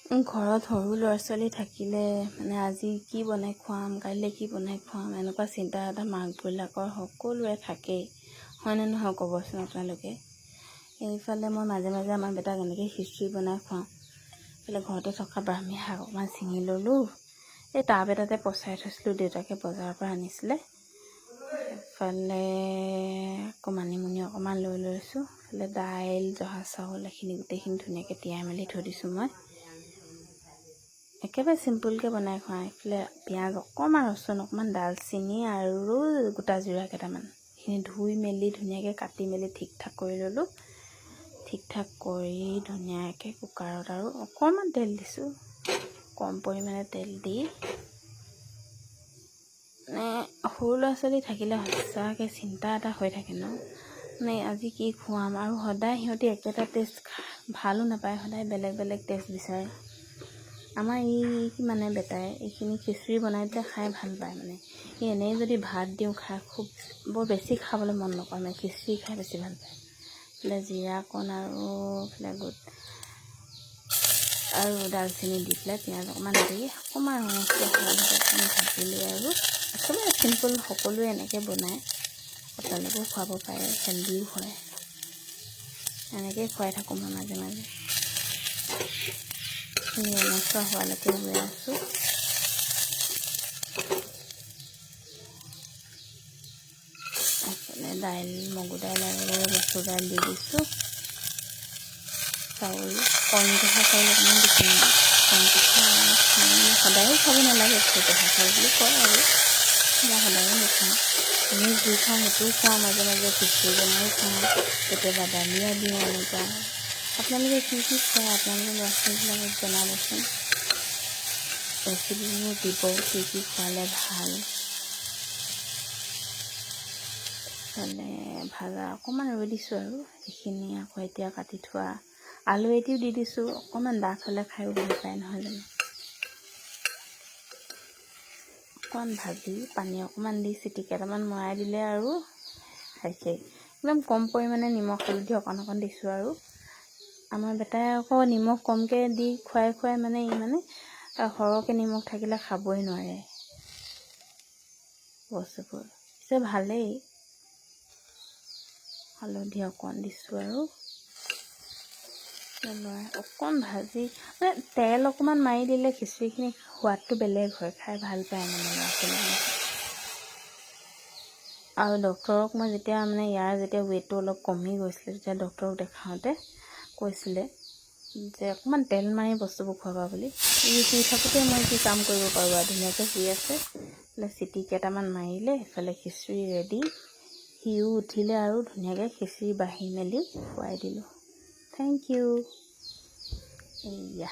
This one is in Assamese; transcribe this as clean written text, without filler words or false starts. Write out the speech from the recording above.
ঘৰত সৰু ল'ৰা ছোৱালী থাকিলে মানে আজি কি বনাই খুৱাম, কাইলৈ কি বনাই খুৱাম, এনেকুৱা চিন্তা এটা মাকবিলাকৰ সকলোৰে থাকেই, হয়নে নহয় ক'বচোন আপোনালোকে। এইফালে মই মাজে মাজে আমাৰ বেটাক এনেকৈ খিচিৰি বনাই খুৱাওঁ। এইফালে ঘৰতে থকা ব্ৰাহ্মী শাক অকণমান ছিঙি ল'লোঁ। এই টাব এটাতে পচাই থৈছিলোঁ, দেউতাকে বজাৰৰ পৰা আনিছিলে। এইফালে আকৌ মানিমুনি অকণমান লৈ লৈছোঁ। এইফালে দাইল, জহা চাউল এইখিনি গোটেইখিনি ধুনীয়াকৈ তিয়াই মেলি থৈ দিছোঁ মই। একেবাৰে চিম্পুলকৈ বনাই খুৱাওঁ। এইফালে পিঁয়াজ অকণমান, ৰচুন অকণমান, দালচেনি আৰু গোটা জিৰা কেইটামান, এইখিনি ধুই মেলি ধুনীয়াকৈ কাটি মেলি ঠিক ঠাক কৰি ল'লোঁ। ঠিক ঠাক কৰি ধুনীয়াকৈ কুকাৰত আৰু অকণমান তেল দিছোঁ, কম পৰিমাণে তেল দি। মানে সৰু ল'ৰা ছোৱালী থাকিলে সঁচাকৈ চিন্তা এটা হৈ থাকে ন, মানে আজি কি খুৱাম। আৰু সদায় সিহঁতি একেটা টেষ্ট ভালো নাপায়, সদায় বেলেগ বেলেগ টেষ্ট বিচাৰে। আমাৰ মানে বেটাই এইখিনি খিচিৰি বনাই দিলে খাই ভাল পায়। মানে এনেই যদি ভাত দিওঁ খাই খুব বৰ বেছি খাবলৈ মন নকৰে, মানে খিচিৰি খাই বেছি ভাল পায়। এইফালে জিৰা অকণ আৰু দালচেনি দি পেলাই পিঁয়াজ অকণমান দি অকণমান ৰঙচুৱা অকণমান ভাজিলোঁ। আৰু একেবাৰে চিম্পুল, সকলোৱে এনেকৈ বনায়, আপোনালোকেও খুৱাব পাৰে, হেল্ডিও হয়। এনেকৈয়ে খুৱাই থাকোঁ মই মাজে মাজে। ৰঙচুৱা হোৱালৈকে গৈ আছোঁ। এইফালে দাইল, মগু দাইল আৰু মচুৰ দাইল দি দিছোঁ। চাউল, কণজহা চাউল অকণমান দিছোঁ। কণজহা সদায়ে খাব নালাগে, জহা চাউল বুলি কয় আৰু মই সদায়ে নাখাওঁ। আমি যি খাওঁ সেইটোও খুৱাওঁ, মাজে মাজে খিচিৰি বনাইও খাওঁ, কেতিয়াবা দালিয়া দিওঁ। এনেকুৱা আপোনালোকে কি কি খুৱায় আপোনালোকৰ ল'ৰা ছোৱালীবিলাকক জনাবচোন, ৰেচিপিবোৰ দিব, কি কি খোৱালে ভাল। ইফালে ভাজা অকণমান ৰৈ দিছোঁ আৰু সেইখিনি আকৌ এতিয়া কাটি থোৱা আলু এটিও দি দিছোঁ। অকণমান ডাঠ হ'লে খায়ো ভাল পায়, নহয় জানো। অকণমান ভাজি পানী অকণমান দি চিটি কেইটামান মৰাই দিলে আৰু খাইছেই। একদম কম পৰিমাণে নিমখ হালধি অকণ দিছোঁ। আৰু আমাৰ বেটাই আকৌ নিমখ কমকৈ দি খুৱাই মানে সৰহকৈ নিমখ থাকিলে খাবই নোৱাৰে বস্তুবোৰ। পিছে ভালেই, হালধি অকণ দিছোঁ আৰু অকণ ভাজি মানে তেল অকণমান মাৰি দিলে খিচিৰিখিনি সোৱাদটো বেলেগ হয়, খাই ভাল পায় মানে ল'ৰা ছোৱালীবিলাকে। আৰু ডক্তৰক মই যেতিয়া ইয়াৰ ৱেইটটো অলপ কমি গৈছিলে, তেতিয়া ডক্তৰক দেখাওঁতে কৈছিলে যে অকণমান তেল মাৰি বস্তুবোৰ খুৱাবা বুলি। শুই থাকোঁতে মই কি কাম কৰিব পাৰোঁ আৰু, ধুনীয়াকৈ শুই আছে। এইফালে চিটি কেইটামান মাৰিলে, এইফালে খিচিৰি ৰেডি। সিও উঠিলে আৰু ধুনীয়াকৈ খিচিৰি বাঢ়ি মেলি খুৱাই দিলোঁ। Thank you. এইয়া